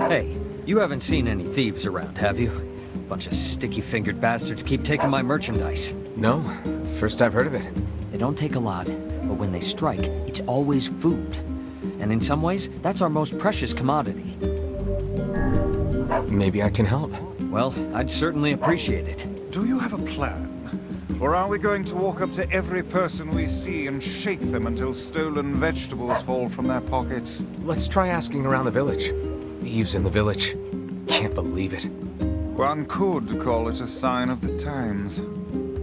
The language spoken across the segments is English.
Hey, you haven't seen any thieves around, have you? Bunch of sticky-fingered bastards keep taking my merchandise. No, first I've heard of it. They don't take a lot, but when they strike, it's always food. And in some ways, that's our most precious commodity. Maybe I can help. Well, I'd certainly appreciate it. Do you have a plan? Or are we going to walk up to every person we see and shake them until stolen vegetables fall from their pockets? Let's try asking around the village. Thieves in the village. Can't believe it. One could call it a sign of the times.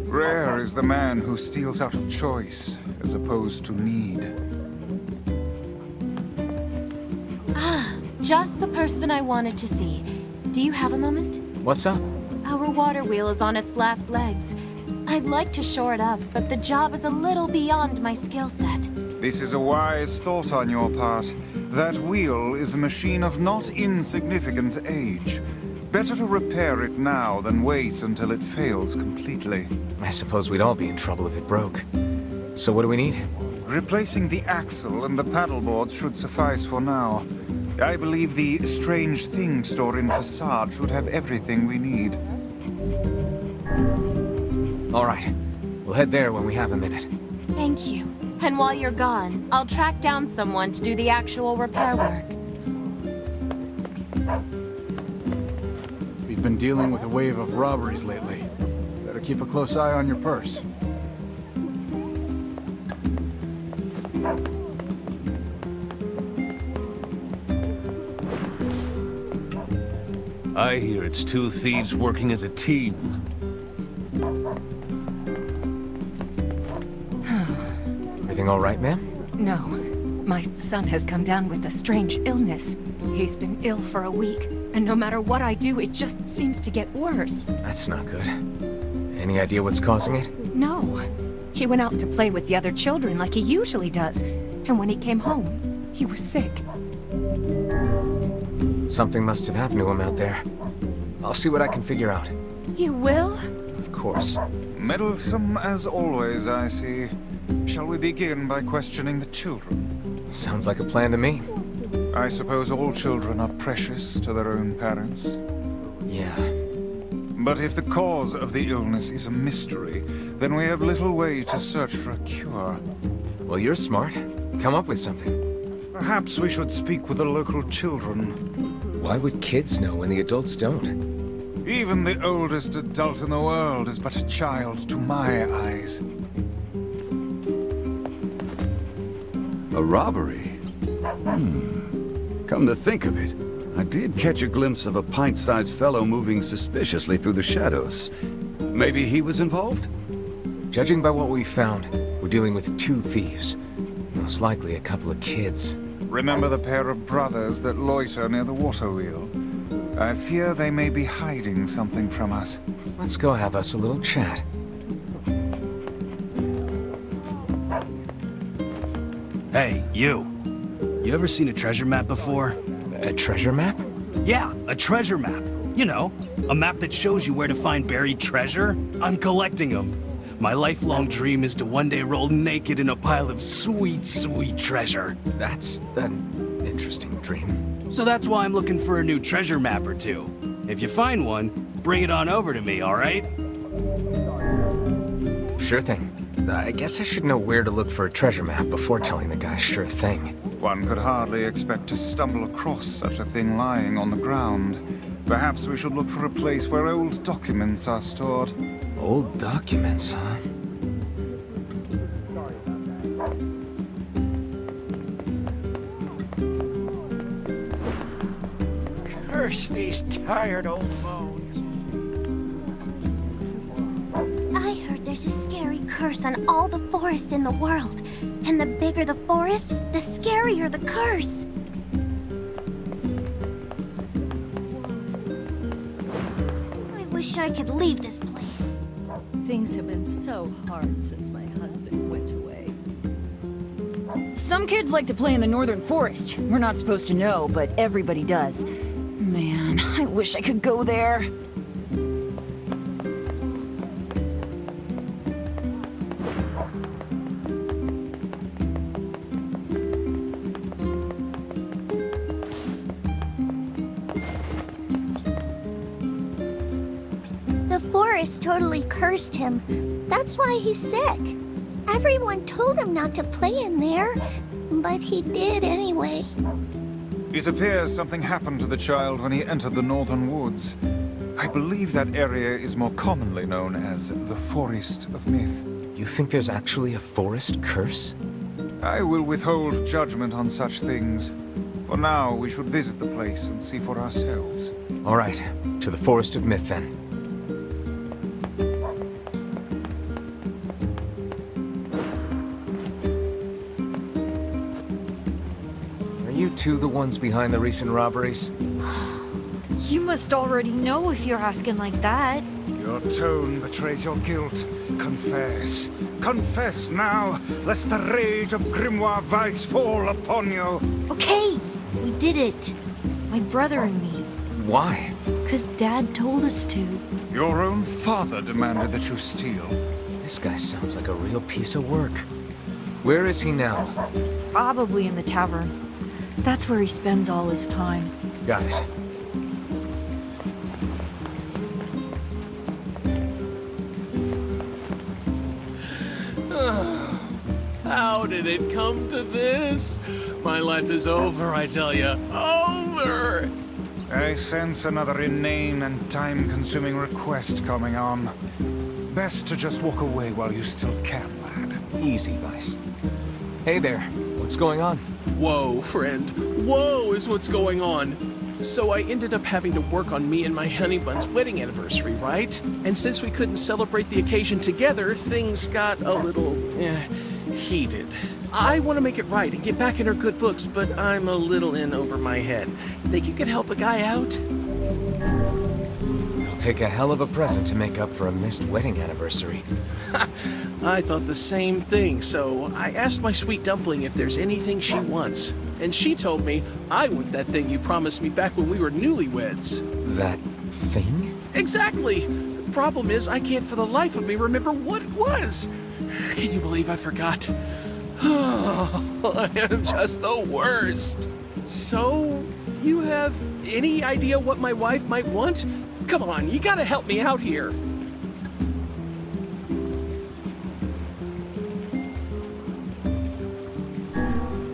Rare is the man who steals out of choice, as opposed to need. Just the person I wanted to see. Do you have a moment? What's up? Our water wheel is on its last legs. I'd like to shore it up, but the job is a little beyond my skill set. This is a wise thought on your part. That wheel is a machine of not insignificant age. Better to repair it now than wait until it fails completely. I suppose we'd all be in trouble if it broke. So what do we need? Replacing the axle and the paddleboards should suffice for now. I believe the strange thing store in Facade should have everything we need. All right. We'll head there when we have a minute. Thank you. And while you're gone, I'll track down someone to do the actual repair work. We've been dealing with a wave of robberies lately. Better keep a close eye on your purse. I hear it's two thieves working as a team. Everything all right, ma'am? No. My son has come down with a strange illness. He's been ill for a week, and no matter what I do, it just seems to get worse. That's not good. Any idea what's causing it? No. He went out to play with the other children like he usually does, and when he came home, he was sick. Something must have happened to him out there. I'll see what I can figure out. You will? Of course. Meddlesome as always, I see. Shall we begin by questioning the children? Sounds like a plan to me. I suppose all children are precious to their own parents. Yeah. But if the cause of the illness is a mystery, then we have little way to search for a cure. Well, you're smart. Come up with something. Perhaps we should speak with the local children. Why would kids know when the adults don't? Even the oldest adult in the world is but a child to my eyes. A robbery? Come to think of it, I did catch a glimpse of a pint-sized fellow moving suspiciously through the shadows. Maybe he was involved? Judging by what we found, we're dealing with two thieves. Most likely a couple of kids. Remember the pair of brothers that loiter near the water wheel? I fear they may be hiding something from us. Let's go have us a little chat. Hey, you. You ever seen a treasure map before? A treasure map? Yeah, a treasure map. You know, a map that shows you where to find buried treasure. I'm collecting them. My lifelong dream is to one day roll naked in a pile of sweet, sweet treasure. That's an interesting dream. So that's why I'm looking for a new treasure map or two. If you find one, bring it on over to me, all right? Sure thing. I guess I should know where to look for a treasure map before telling the guy sure thing. One could hardly expect to stumble across such a thing lying on the ground. Perhaps we should look for a place where old documents are stored. Old documents, huh? Curse these tired old bones. I heard there's a scary curse on all the forests in the world. And the bigger the forest, the scarier the curse. I wish I could leave this place. Things have been so hard since my husband went away. Some kids like to play in the northern forest. We're not supposed to know, but everybody does. Man, I wish I could go there. forest totally cursed him. That's why he's sick. Everyone told him not to play in there, but he did anyway. It appears something happened to the child when he entered the northern woods. I believe that area is more commonly known as the Forest of Myth. You think there's actually a forest curse? I will withhold judgment on such things. For now, we should visit the place and see for ourselves. All right, to the Forest of Myth then. Are you two the ones behind the recent robberies? You must already know if you're asking like that. Your tone betrays your guilt. Confess. Confess now, lest the rage of Grimoire Vice fall upon you. Okay, we did it. My brother and me. Why? 'Cause Dad told us to. Your own father demanded that you steal. This guy sounds like a real piece of work. Where is he now? Probably in the tavern. That's where he spends all his time. Got it. How did it come to this? My life is over, I tell you. Over! I sense another inane and time-consuming request coming on. Best to just walk away while you still can, lad. Easy, Vice. Hey there, what's going on? Whoa, friend. Whoa is what's going on. So I ended up having to work on me and my honeybun's wedding anniversary, right? And since we couldn't celebrate the occasion together, things got a little, heated. I want to make it right and get back in her good books, but I'm a little in over my head. Think you could help a guy out? It'll take a hell of a present to make up for a missed wedding anniversary. I thought the same thing, so I asked my sweet dumpling if there's anything she wants. And she told me I want that thing you promised me back when we were newlyweds. That thing? Exactly! The problem is I can't for the life of me remember what it was. Can you believe I forgot? I am just the worst. So, you have any idea what my wife might want? Come on, you gotta help me out here.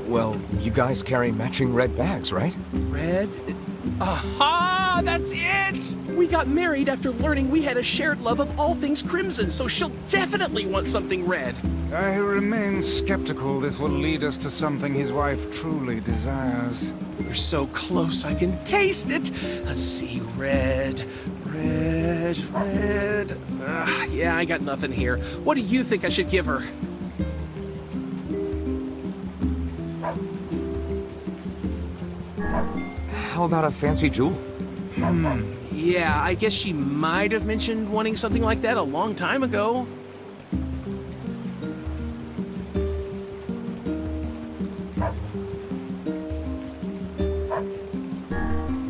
Well, you guys carry matching red bags, right? Red? Aha! That's it! We got married after learning we had a shared love of all things crimson, so she'll definitely want something red. I remain skeptical this will lead us to something his wife truly desires. We're so close, I can taste it. Let's see, red. Yeah, I got nothing here. What do you think I should give her? How about a fancy jewel? Yeah, I guess she might have mentioned wanting something like that a long time ago.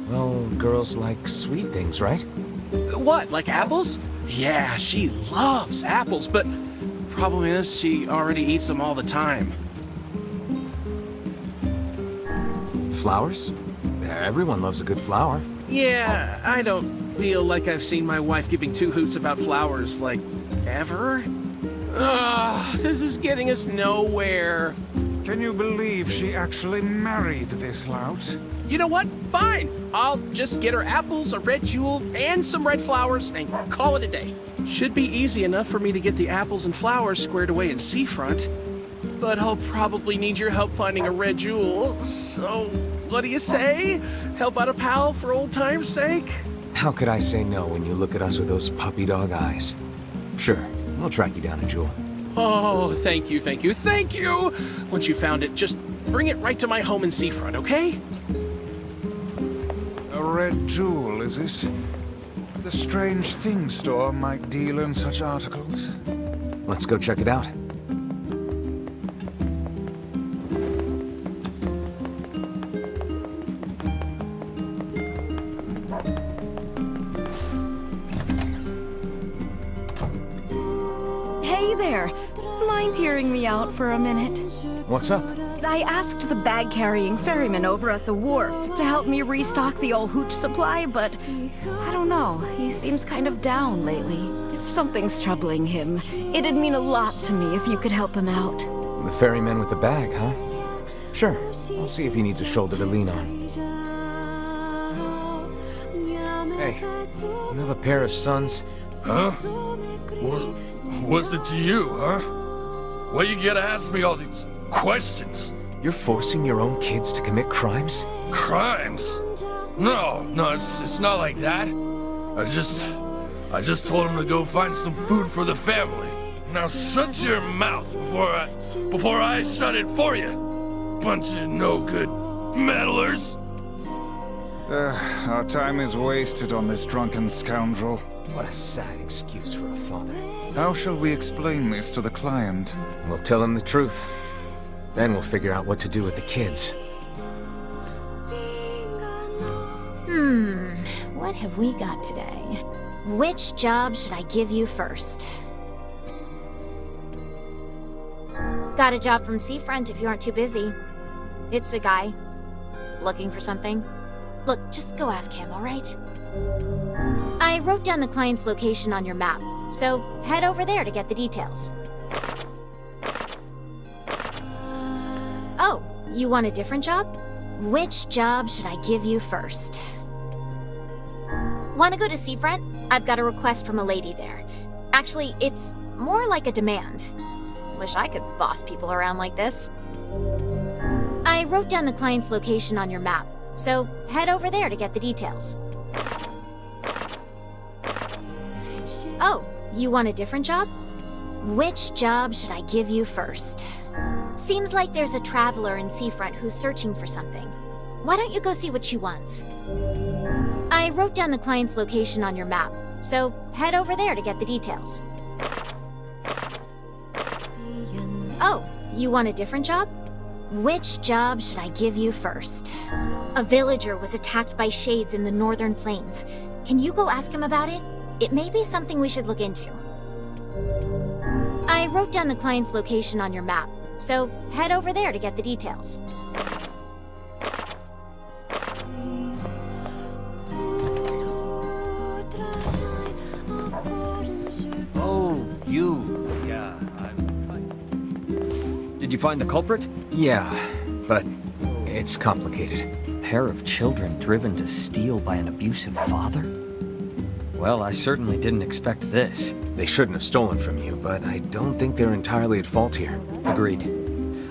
Well, girls like sweet things, right? What, like apples? Yeah, she loves apples, but problem is she already eats them all the time. Flowers? Everyone loves a good flower. Yeah, I don't feel like I've seen my wife giving two hoots about flowers, like, ever? Ugh, this is getting us nowhere. Can you believe she actually married this lout? You know what? Fine. I'll just get her apples, a red jewel, and some red flowers, and call it a day. Should be easy enough for me to get the apples and flowers squared away in Seafront. But I'll probably need your help finding a red jewel, so what do you say? Help out a pal for old time's sake? How could I say no when you look at us with those puppy dog eyes? Sure, we'll track you down a jewel. Oh, thank you, thank you, thank you! Once you found it, just bring it right to my home in Seafront, okay? A red jewel, is it? The Strange Things store might deal in such articles. Let's go check it out. Hey there. Mind hearing me out for a minute? What's up? I asked the bag-carrying ferryman over at the wharf to help me restock the old hooch supply, but I don't know. He seems kind of down lately. If something's troubling him, it'd mean a lot to me if you could help him out. The ferryman with the bag, huh? Sure. I'll see if he needs a shoulder to lean on. Hey, you have a pair of sons? Huh? What's it to you, huh? Why you gotta ask me all these questions? You're forcing your own kids to commit crimes? Crimes? No, it's not like that. I just told him to go find some food for the family. Now shut your mouth before I shut it for you. Bunch of no-good meddlers. Our time is wasted on this drunken scoundrel. What a sad excuse for a father. How shall we explain this to the client? We'll tell him the truth. Then we'll figure out what to do with the kids. What have we got today? Which job should I give you first? Got a job from Seafront if you aren't too busy. It's a guy. Looking for something? Look, just go ask him, alright? I wrote down the client's location on your map, so head over there to get the details. Oh, you want a different job? Which job should I give you first? Want to go to Seafront? I've got a request from a lady there. Actually, it's more like a demand. Wish I could boss people around like this. I wrote down the client's location on your map, so head over there to get the details. Oh, you want a different job? Which job should I give you first? Seems like there's a traveler in Seafront who's searching for something. Why don't you go see what she wants? I wrote down the client's location on your map, so head over there to get the details. Oh, you want a different job? Which job should I give you first? A villager was attacked by shades in the northern plains. Can you go ask him about it? It may be something we should look into. I wrote down the client's location on your map, so head over there to get the details. Oh, you. Yeah, I'm fine. Did you find the culprit? Yeah, but it's complicated. Pair of children driven to steal by an abusive father? Well, I certainly didn't expect this. They shouldn't have stolen from you, but I don't think they're entirely at fault here. Agreed.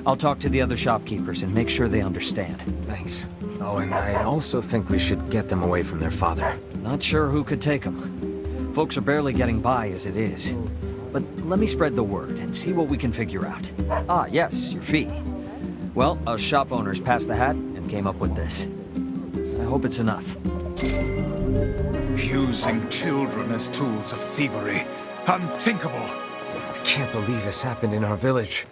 I'll talk to the other shopkeepers and make sure they understand. Thanks. Oh, and I also think we should get them away from their father. Not sure who could take them. Folks are barely getting by as it is. But let me spread the word and see what we can figure out. Ah, yes, your fee. Well, us shop owners passed the hat and came up with this. I hope it's enough. Using children as tools of thievery. Unthinkable. I can't believe this happened in our village.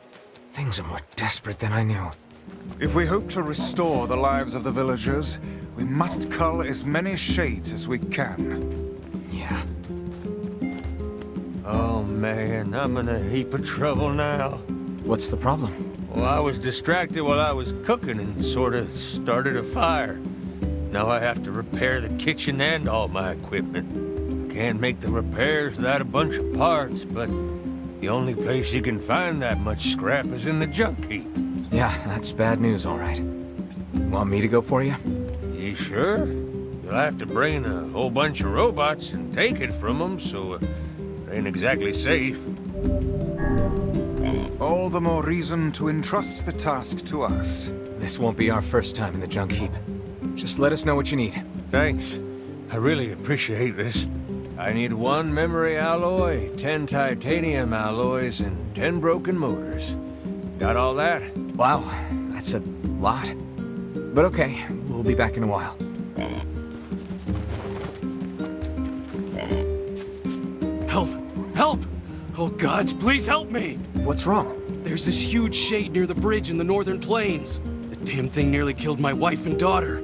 Things are more desperate than I knew. If we hope to restore the lives of the villagers, we must cull as many shades as we can. Yeah. Oh man, I'm in a heap of trouble now. What's the problem? Well, I was distracted while I was cooking and sort of started a fire. Now I have to repair the kitchen and all my equipment. I can't make the repairs without a bunch of parts, but the only place you can find that much scrap is in the junk heap. Yeah, that's bad news, all right. Want me to go for you? You sure? You'll have to bring a whole bunch of robots and take it from them, so it ain't exactly safe. All the more reason to entrust the task to us. This won't be our first time in the junk heap. Just let us know what you need. Thanks. I really appreciate this. I need 1 memory alloy, 10 titanium alloys, and 10 broken motors. Got all that? Wow, that's a lot. But okay, we'll be back in a while. Help! Help! Oh gods, please help me! What's wrong? There's this huge shade near the bridge in the northern plains. The damn thing nearly killed my wife and daughter.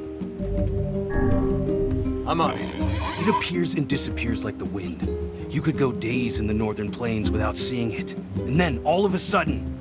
I'm on it. It appears and disappears like the wind. You could go days in the northern plains without seeing it. And then, all of a sudden...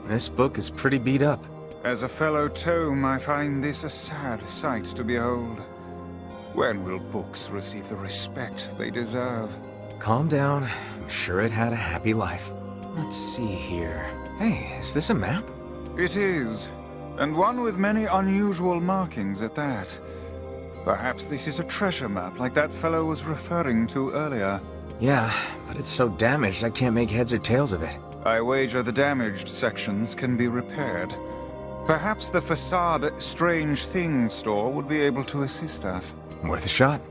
This book is pretty beat up. As a fellow tome, I find this a sad sight to behold. When will books receive the respect they deserve? Calm down. I'm sure it had a happy life. Let's see here. Hey, is this a map? It is, and one with many unusual markings at that. Perhaps this is a treasure map like that fellow was referring to earlier. Yeah, but it's so damaged I can't make heads or tails of it. I wager the damaged sections can be repaired. Perhaps the facade Strange Thing store would be able to assist us. Worth a shot.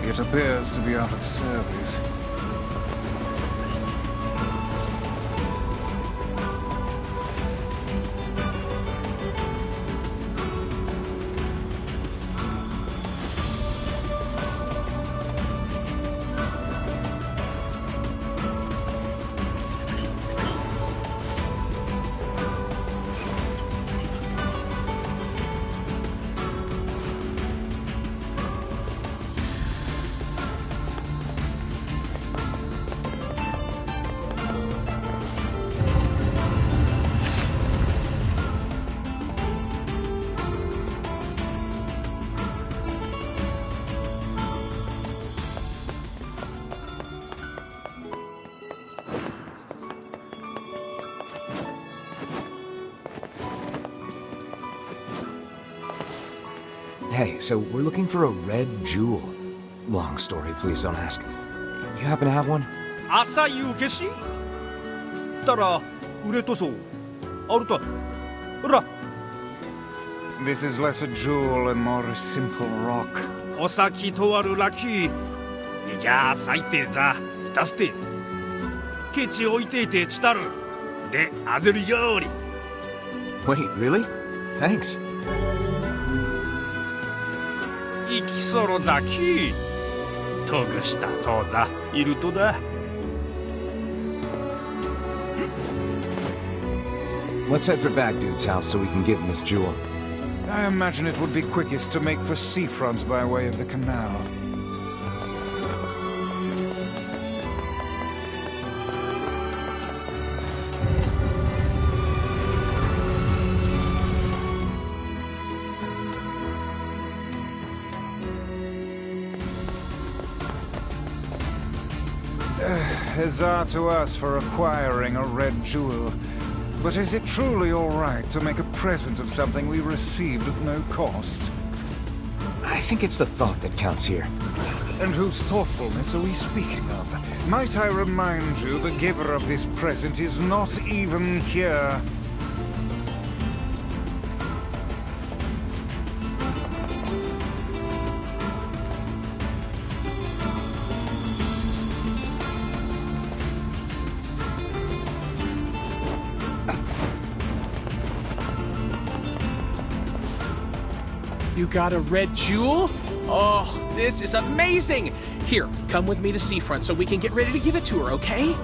It appears to be out of service. Hey, so we're looking for a red jewel. Long story, please don't ask. You happen to have one? 朝夕消したら売れとそうあるとほら This is less a jewel and more a simple rock. お先とあるラッキーいや最低ざ出すてケチ置いていてちたるであぜるより Wait, really? Thanks. 生きそろざきとぐしたとざいるとだ Let's head for Bag Dude's house so we can give him his jewel. I imagine it would be quickest to make for seafront by way of the canal. Huzzah to us for acquiring a red jewel. But is it truly all right to make a present of something we received at no cost? I think it's the thought that counts here. And whose thoughtfulness are we speaking of? Might I remind you the giver of this present is not even here? You got a red jewel? Oh, this is amazing! Here, come with me to Seafront so we can get ready to give it to her, okay?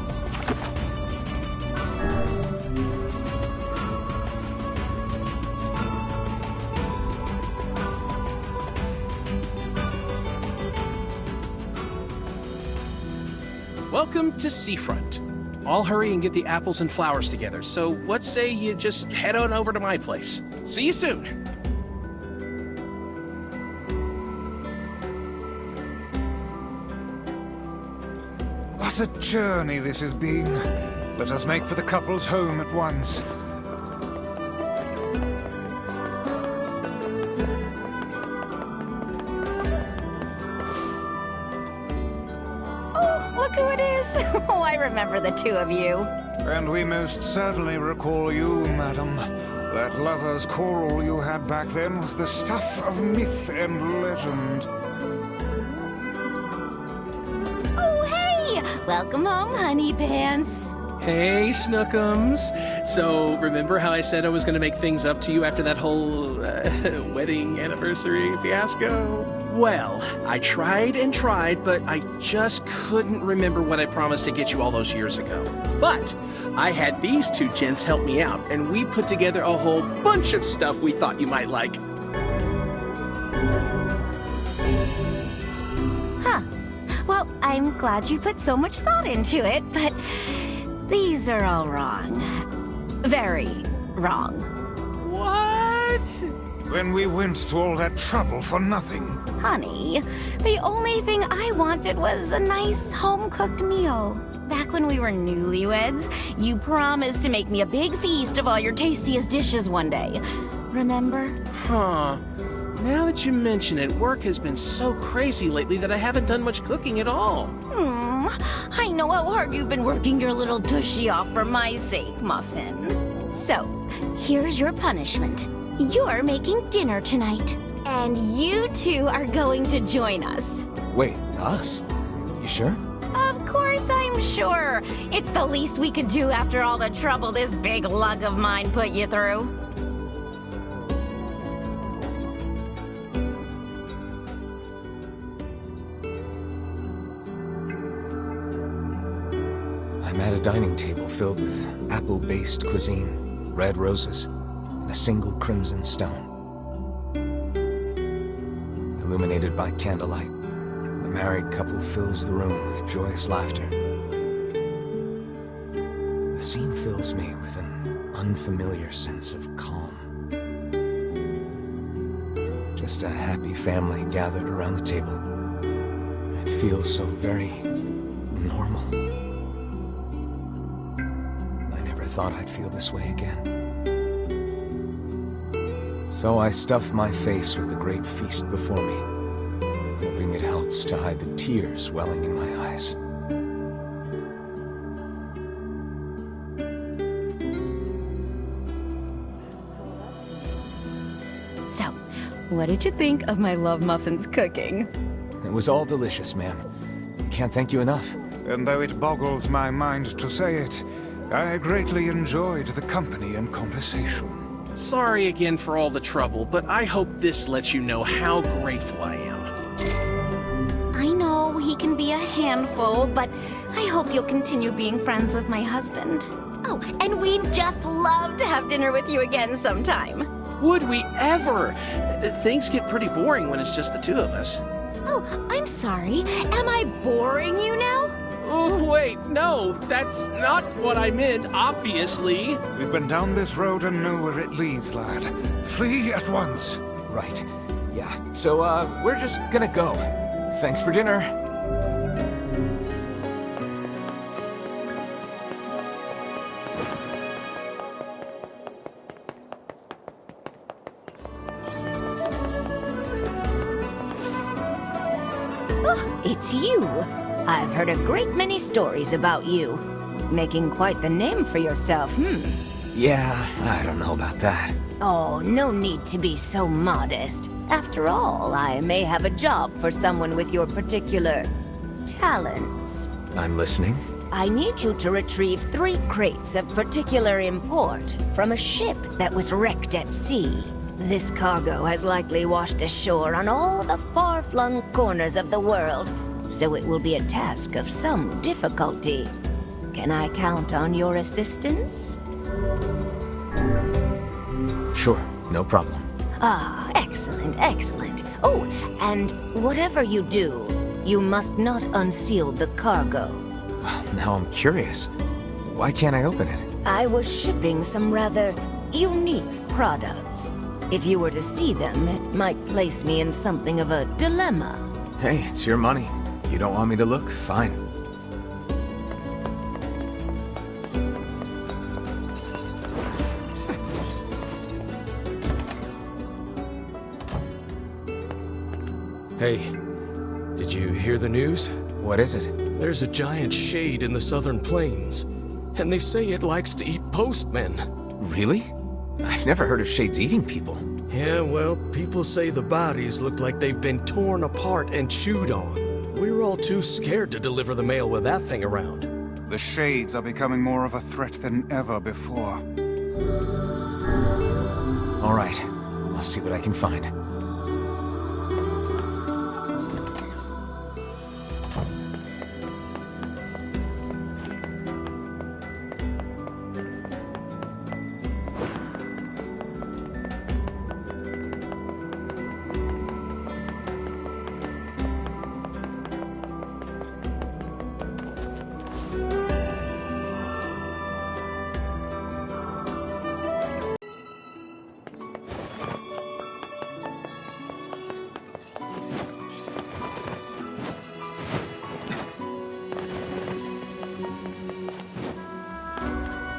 Welcome to Seafront. I'll hurry and get the apples and flowers together, so what say you just head on over to my place? See you soon! What a journey this has been. Let us make for the couple's home at once. Oh, look who it is! Oh, I remember the two of you. And we most certainly recall you, madam. That lover's quarrel you had back then was the stuff of myth and legend. Welcome home, honey pants. Hey, Snookums. So, remember how I said I was going to make things up to you after that whole wedding anniversary fiasco? Well, I tried and tried, but I just couldn't remember what I promised to get you all those years ago. But I had these two gents help me out, and we put together a whole bunch of stuff we thought you might like. Well, I'm glad you put so much thought into it, but these are all wrong. Very wrong. What? Then we went to all that trouble for nothing. Honey, the only thing I wanted was a nice home-cooked meal. Back when we were newlyweds, you promised to make me a big feast of all your tastiest dishes one day. Remember? Huh. Now that you mention it, work has been so crazy lately that I haven't done much cooking at all. I know how hard you've been working your little tushy off for my sake, Muffin. So, here's your punishment. You're making dinner tonight, and you two are going to join us. Wait, us? You sure? Of course I'm sure. It's the least we could do after all the trouble this big lug of mine put you through. I'm at a dining table filled with apple-based cuisine, red roses, and a single crimson stone. Illuminated by candlelight, the married couple fills the room with joyous laughter. The scene fills me with an unfamiliar sense of calm. Just a happy family gathered around the table. It feels so very normal. Thought I'd feel this way again. So I stuff my face with the great feast before me, hoping it helps to hide the tears welling in my eyes. So, what did you think of my Love Muffin's cooking? It was all delicious, ma'am. I can't thank you enough. And though it boggles my mind to say it, I greatly enjoyed the company and conversation. Sorry again for all the trouble, but I hope this lets you know how grateful I am. I know he can be a handful, but I hope you'll continue being friends with my husband. Oh, and we'd just love to have dinner with you again sometime. Would we ever? Things get pretty boring when it's just the two of us. Oh, I'm sorry. Am I boring you now? Oh, wait, no, that's not what I meant, obviously. We've been down this road and know where it leads, lad. Flee at once. Right. Yeah, so, we're just gonna go. Thanks for dinner. Oh, it's you. I've heard a great many stories about you. Making quite the name for yourself, Yeah, I don't know about that. Oh, no need to be so modest. After all, I may have a job for someone with your particular talents. I'm listening. I need you to retrieve 3 crates of particular import from a ship that was wrecked at sea. This cargo has likely washed ashore on all the far-flung corners of the world, so it will be a task of some difficulty. Can I count on your assistance? Sure, no problem. Ah, excellent, excellent. Oh, and whatever you do, you must not unseal the cargo. Well, now I'm curious. Why can't I open it? I was shipping some rather unique products. If you were to see them, it might place me in something of a dilemma. Hey, it's your money. You don't want me to look? Fine. Hey, did you hear the news? What is it? There's a giant shade in the southern plains, and they say it likes to eat postmen. Really? I've never heard of shades eating people. Yeah, well, people say the bodies look like they've been torn apart and chewed on. We were all too scared to deliver the mail with that thing around. The shades are becoming more of a threat than ever before. All right, I'll see what I can find.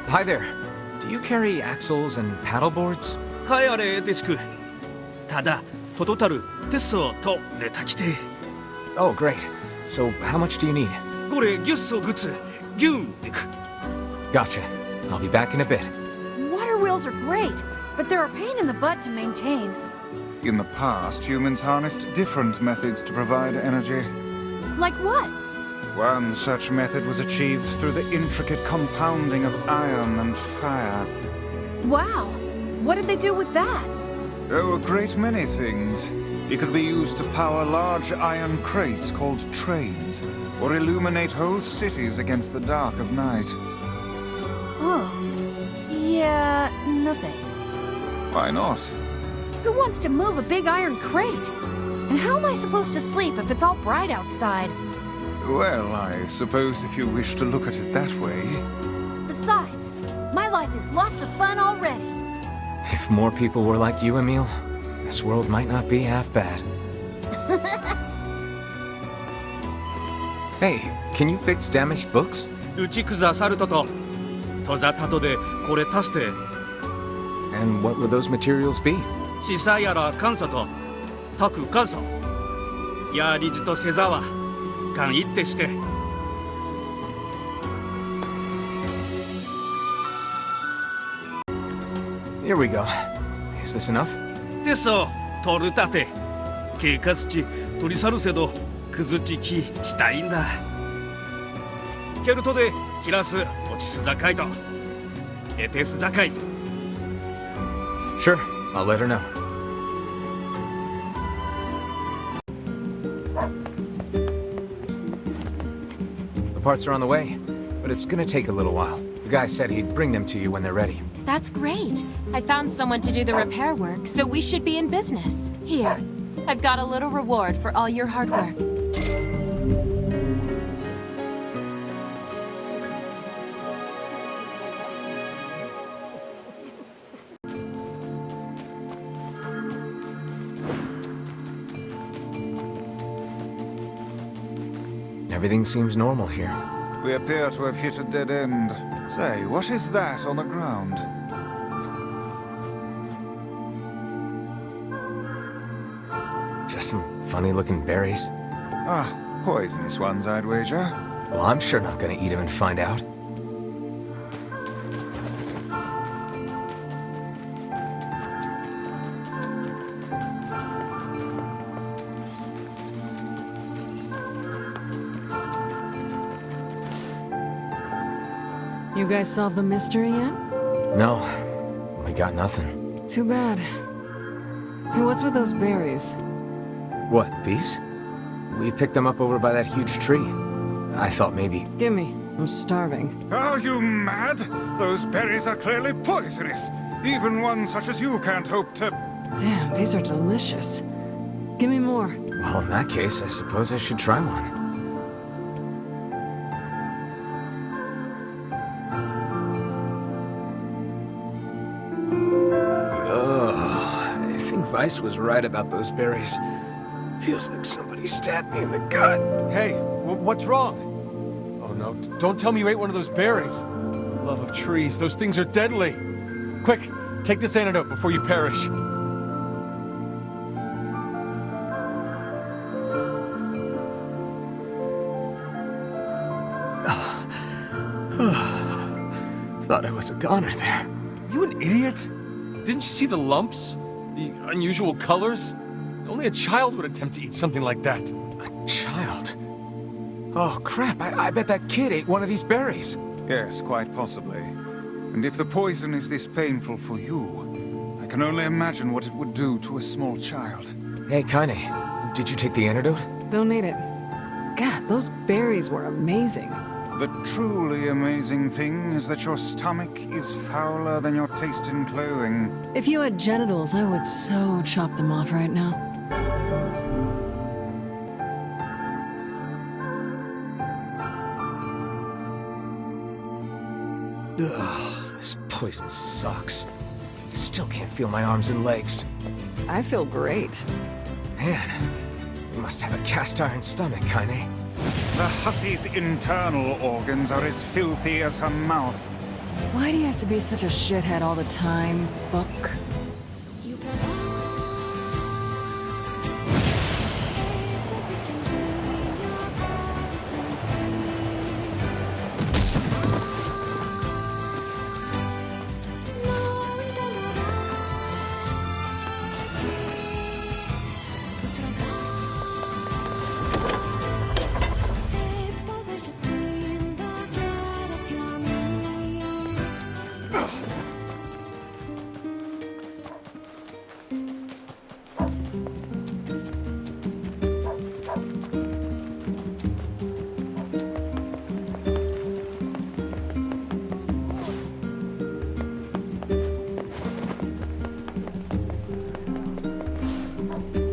Hi there. Do you carry axles and paddleboards? かえあれデチク。ただ、トトタル、テッソとレタキテ。Oh, great. So, how much do you need? これギュッソグツ、ギュンデク。Gotcha. I'll be back in a bit. Water wheels are great, but they're a pain in the butt to maintain. In the past, humans harnessed different methods to provide energy. Like what? One such method was achieved through the intricate compounding of iron and fire. Wow. What did they do with that? Oh, a great many things. It could be used to power large iron crates called trains, or illuminate whole cities against the dark of night. Oh. Yeah, no thanks. Why not? Who wants to move a big iron crate? And how am I supposed to sleep if it's all bright outside? Well, I suppose if you wish to look at it that way. Besides, my life is lots of fun already. If more people were like you, Emil, this world might not be half bad. Hey, can you fix damaged books? 打ちくざさるとと、とざたとでこれ足して。And what would those materials be? しさやら監査と、たく監査。やりじとせざわ。勘一ってして。Here we go. Is this enough? でそ、取るたて。警察地取り去るせど、くずちきちたいんだ。ケルトでキラス落ちすざかいと。エテスざかい。Sure, I'll let her know. The parts are on the way, but it's gonna take a little while. The guy said he'd bring them to you when they're ready. That's great. I found someone to do the repair work, so we should be in business. Here, I've got a little reward for all your hard work. Everything seems normal here. We appear to have hit a dead end. Say, what is that on the ground? Just some funny-looking berries. Ah, poisonous ones, I'd wager. Well, I'm sure not gonna eat them and find out. You guys solved the mystery yet? No, we got nothing. Too bad. Hey, what's with those berries? What, these? We picked them up over by that huge tree. I thought maybe... Gimme. I'm starving. Are you mad? Those berries are clearly poisonous. Even one such as you can't hope to... Damn, these are delicious. Give me more. Well, in that case, I suppose I should try one. Bryce was right about those berries. Feels like somebody stabbed me in the gut. Hey, what's wrong? Oh no, don't tell me you ate one of those berries. For the love of trees, those things are deadly. Quick, take this antidote before you perish. Thought I was a goner there. You an idiot? Didn't you see the lumps? The unusual colors? Only a child would attempt to eat something like that. A child? Oh crap, I bet that kid ate one of these berries. Yes, quite possibly. And if the poison is this painful for you, I can only imagine what it would do to a small child. Hey, Kaine, did you take the antidote? Don't need it. God, those berries were amazing. The truly amazing thing is that your stomach is fouler than your taste in clothing. If you had genitals, I would so chop them off right now. Ugh, this poison sucks. Still can't feel my arms and legs. I feel great. Man, you must have a cast iron stomach, Kaine. The hussy's internal organs are as filthy as her mouth. Why do you have to be such a shithead all the time, Book?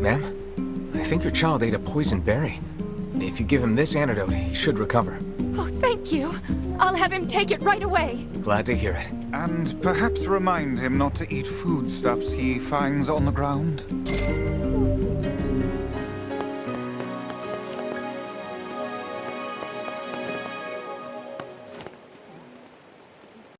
Ma'am, I think your child ate a poison berry. If you give him this antidote, he should recover. Oh, thank you. I'll have him take it right away. Glad to hear it. And perhaps remind him not to eat foodstuffs he finds on the ground.